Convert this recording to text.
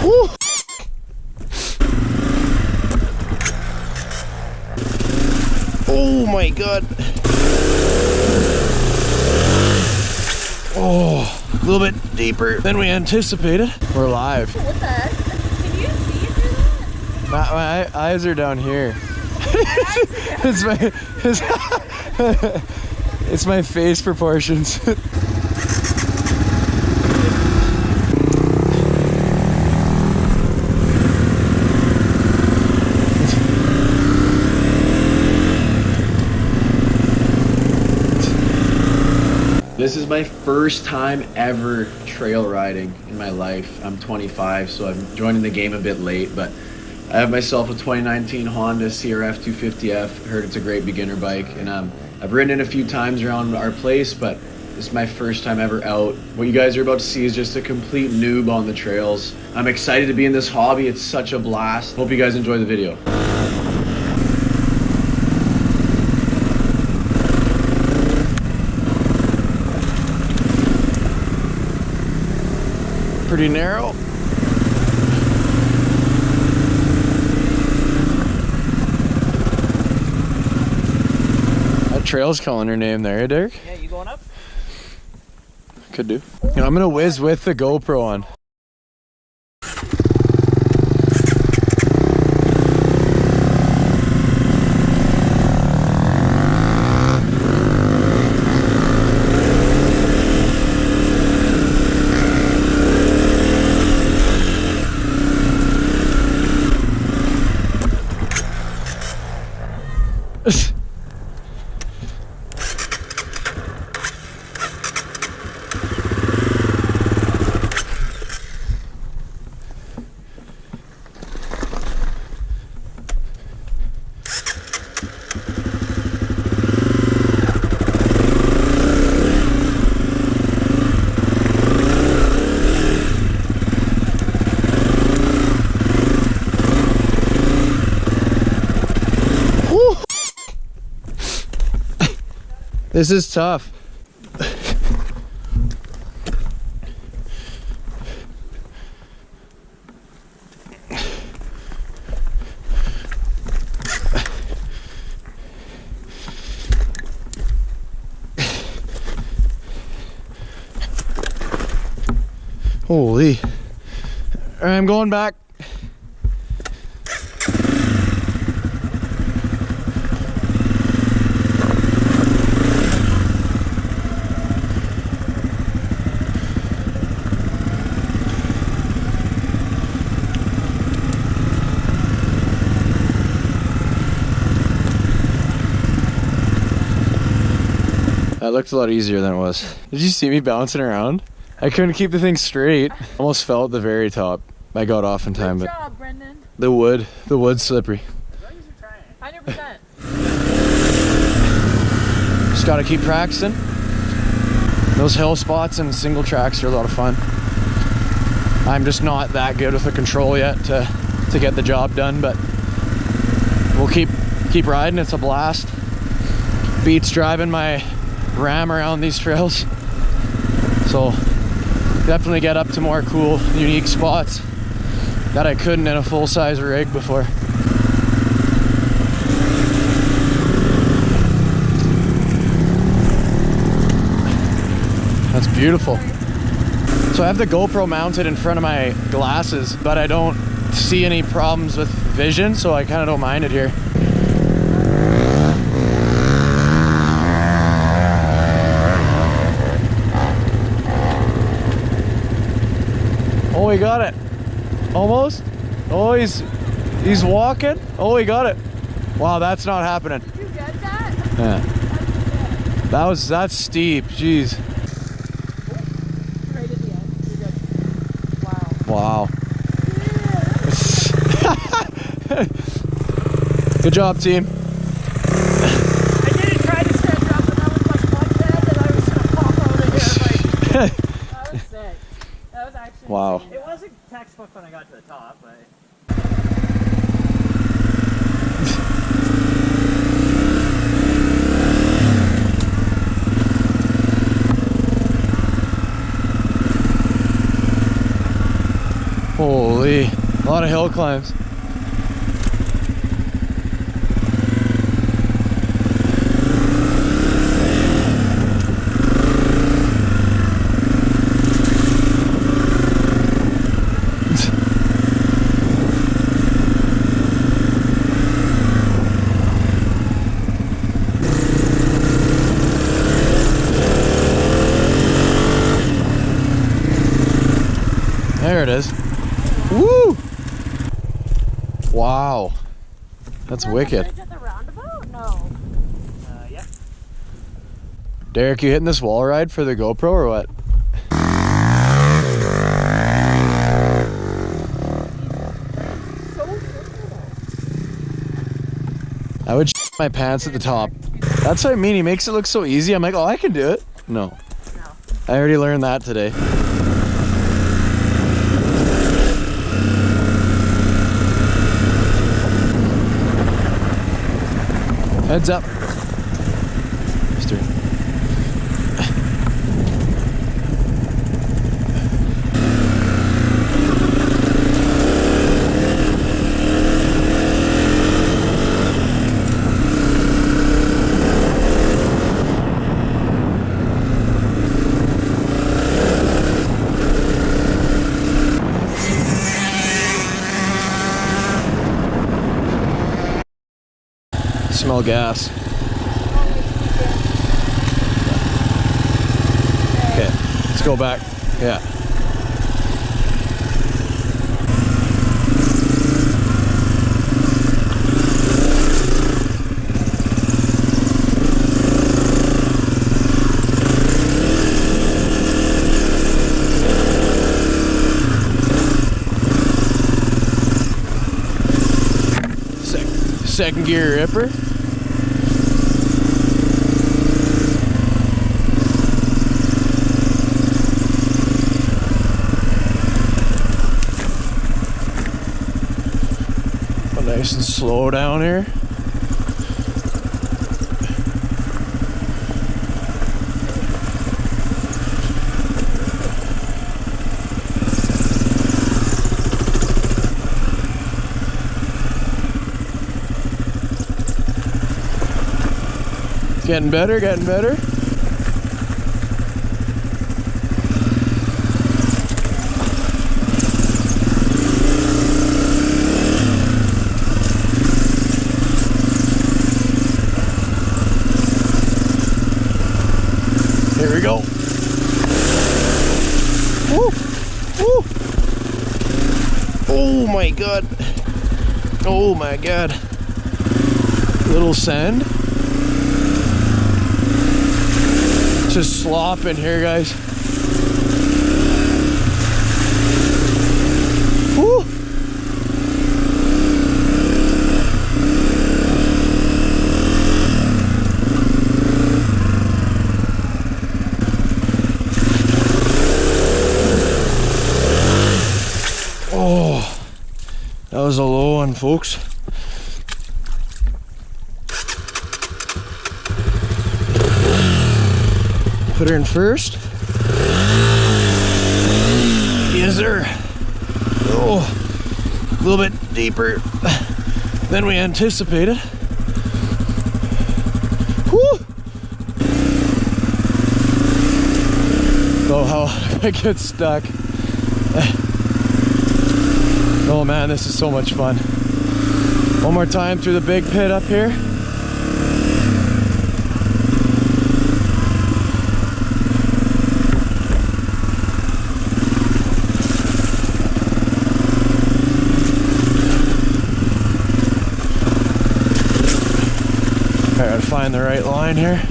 Woo. Oh my God. Oh, a little bit deeper than we anticipated. We're live. What the heck? Can you see through that? My eyes are down here. It's my face proportions. This is my first time ever trail riding in my life. I'm 25, so I'm joining the game a bit late, but I have myself a 2019 Honda CRF250F. Heard it's a great beginner bike, and I've ridden it a few times around our place, but this is my first time ever out. What you guys are about to see is just a complete noob on the trails. I'm excited to be in this hobby. It's such a blast. Hope you guys enjoy the video. Pretty narrow. That trail's calling her name there, Derek? Yeah, you going up? Could do. You know, I'm gonna whiz with the GoPro on. This is tough. Holy. All right, I'm going back. That looked a lot easier than it was. Did you see me bouncing around? I couldn't keep the thing straight. Almost fell at the very top. I got off in time, Good but job, Brendan. the wood's slippery. As long as you're trying. 100%. Just gotta keep practicing. Those hill spots and single tracks are a lot of fun. I'm just not that good with the control yet to get the job done, but we'll keep riding. It's a blast. Beats driving my Ram around these trails. So definitely get up to more cool, unique spots that I couldn't in a full-size rig before. That's beautiful. So I have the GoPro mounted in front of my glasses, but I don't see any problems with vision, so I kind of don't mind it here. Oh, he got it. Almost. Oh, he's walking. Oh, he got it. Wow, that's not happening. Did you get that? Yeah. That's steep. Jeez. Right at the end. You're good. Wow. Wow. Good job, team. I didn't try to stand up, and that was like one bed, and I was gonna pop out of here. Like, That was sick. That was actually Wow. insane. it wasn't textbook when I got to the top, but. Holy, a lot of hill climbs. There it is. Woo! Wow. That's wicked. At the roundabout? No. Yeah. Derek, you hitting this wall ride for the GoPro or what? I would shit my pants at the top. That's what I mean. He makes it look so easy. I'm like, oh, I can do it. No. I already learned that today. Heads up. Mister. Smell gas. Okay, let's go back. Yeah. Second gear ripper. Nice and slow down here. Getting better, getting better. Here we go. Woo! Woo! Oh my god. Oh my god. Little sand. Just slopping here, guys. Woo! Oh, that was a low one, folks. Put her in first. Yes, sir. Oh, a little bit deeper than we anticipated. Whew. Oh, how I get stuck. Oh man, this is so much fun. One more time through the big pit up here. I gotta find the right line here.